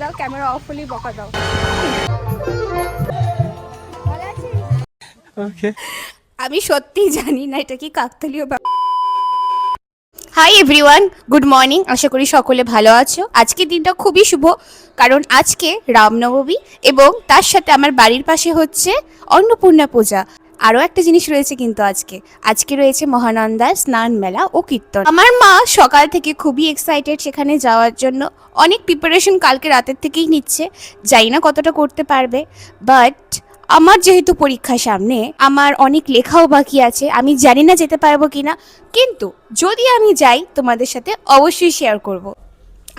দাও camera off হলি বকা দাও। ওকে, আমি সত্যিই জানি না এটা কি কাকতালীয়। Hi everyone, good morning. আশা করি সকলে ভালো আছো। আজকের দিনটা খুবই শুভ, কারণ আজকে রামনবমী এবং তার সাথে আমার বাড়ির পাশে হচ্ছে অন্নপূর্ণা পূজা। আরও একটা জিনিস রয়েছে কিন্তু আজকে রয়েছে মহানন্দার স্নান মেলা ও কীর্তন। আমার মা সকাল থেকে খুবই এক্সাইটেড সেখানে যাওয়ার জন্য। অনেক প্রিপারেশন কালকে রাতের থেকেই নিচ্ছে, জানি না কতটা করতে পারবে, বাট আমার যেহেতু পরীক্ষা সামনে, আমার অনেক লেখাও বাকি আছে, আমি জানি না যেতে পারবো কিনা, কিন্তু যদি আমি যাই তোমাদের সাথে অবশ্যই শেয়ার করব।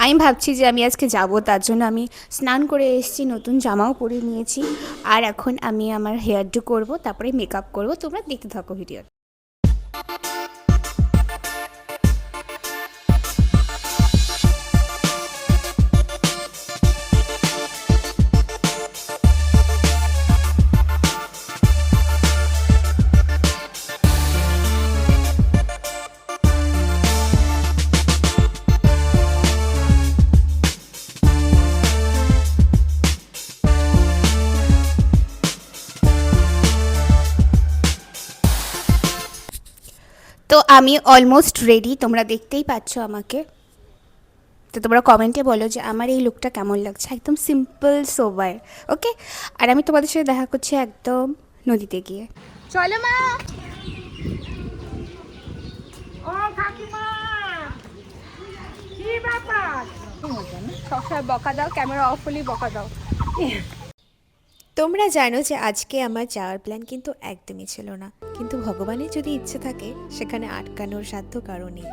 আমি ভাবছি যে আমি আজকে যাব, তার জন্য আমি স্নান করে এসেছি, নতুন জামাও পরে নিয়েছি, আর এখন আমি আমার হেয়ার ডু করবো, তারপরে মেকআপ করব। তোমরা দেখতে থাকো ভিডিও। তো আমি অলমোস্ট রেডি, তোমরা দেখতেই পাচ্ছ আমাকে। তো তোমরা কমেন্টে বলো যে আমার এই লুকটা কেমন লাগছে, একদম সিম্পল সোবার। ওকে, আর আমি তোমাদের সাথে দেখা করছি একদম নদীতে গিয়ে। চলো মা। ও কাকিমা, কি ব্যাপার? সবসময় বকা দাও, ক্যামেরা অফ হলেই বকা দাও। তোমরা জানো যে আজকে আমার যাওয়ার প্ল্যান কিন্তু একদমই ছিল না, কিন্তু ভগবানের যদি ইচ্ছে থাকে সেখানে আটকানোর সাধ্য কারো নেই।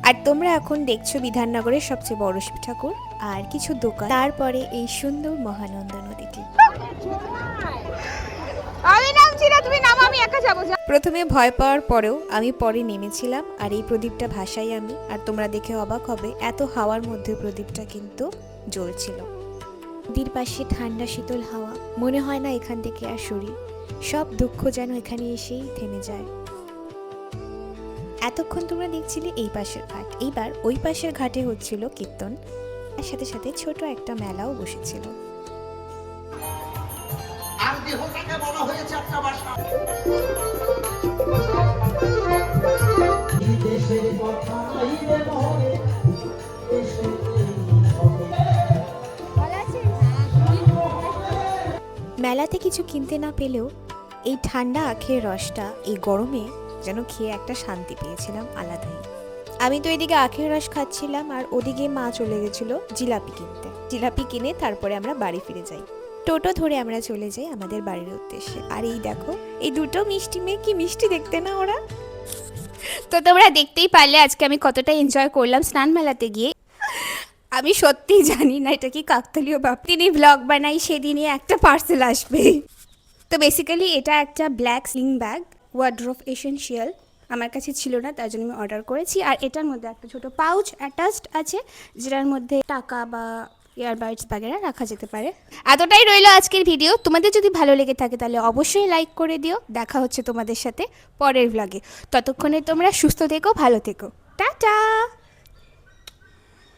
আর তোমরা এখন দেখছো বিধাননগরের সবচেয়ে বড় শিব ঠাকুর আর কিছু দোকান, তারপরে এই সুন্দর মহানন্দা নদীটি। আমি নামছি না, তুমি নামো, আমি একা যাবো। প্রথমে ভয় পাওয়ার পরেও আমি পরে নেমেছিলাম, আর এই প্রদীপটা ভাসাই আমি, আর তোমরা দেখে অবাক হবে এত হাওয়ার মধ্যে প্রদীপটা কিন্তু জ্বলছিল। নদীর পাশে ঠান্ডা শীতল হাওয়া, মনে হয় না এখান থেকে আর সরি, সব দুঃখ যেন এখানে এসেই থেমে যায়। এতক্ষণ তোমরা দেখছিলে এই পাশের ঘাট, এইবার ওই পাশের ঘাটে হচ্ছিল কীর্তন, আর সাথে সাথে ছোট একটা মেলাও বসেছিল। আর দেহটাকে বলা হয়েছে একটা ভাষা। মেলাতে কিছু কিনতে না পেলেও এই ঠান্ডা আখের রসটা এই গরমে যেন খেয়ে একটা শান্তি পেয়েছিলাম আলাদাই। আমি তো এদিকে আখের রস খাচ্ছিলাম, আর ওদিকে মা চলে গেছিল জিলাপি কিনতে। জিলাপি কিনে তারপরে আমরা বাড়ি ফিরে যাই। টোটো ধরে আমরা চলে যাই আমাদের বাড়ির উদ্দেশ্যে। আর এই দেখো এই দুটো মিষ্টি মেয়ে, কি মিষ্টি দেখতে না ওরা। তো তোমরা দেখতেই পারলে আজকে আমি কতটা এনজয় করলাম স্নান মেলাতে গিয়ে। আমি সত্যিই জানি না এটা কি কাকতালীয় ব্যাপার। দিনই ব্লগ বানাই সেদিনই একটা পার্সেল আসবে। তো বেসিক্যালি এটা একটা black sling bag, wardrobe essential. আমার কাছে ছিল না, তার জন্য আমি অর্ডার করেছি। আর এটার মধ্যে একটা ছোট পাউচ অ্যাটাচড আছে, যেটার মধ্যে টাকা বা ইয়ারবাডস বাগেরা রাখা যেতে পারে। এতটাই রইলো আজকের ভিডিও। তোমাদের যদি ভালো লেগে থাকে তাহলে অবশ্যই লাইক করে দিও। দেখা হচ্ছে তোমাদের সাথে পরের ব্লগে। ততক্ষণে তোমরা সুস্থ থেকো, ভালো থেকো, টাটা।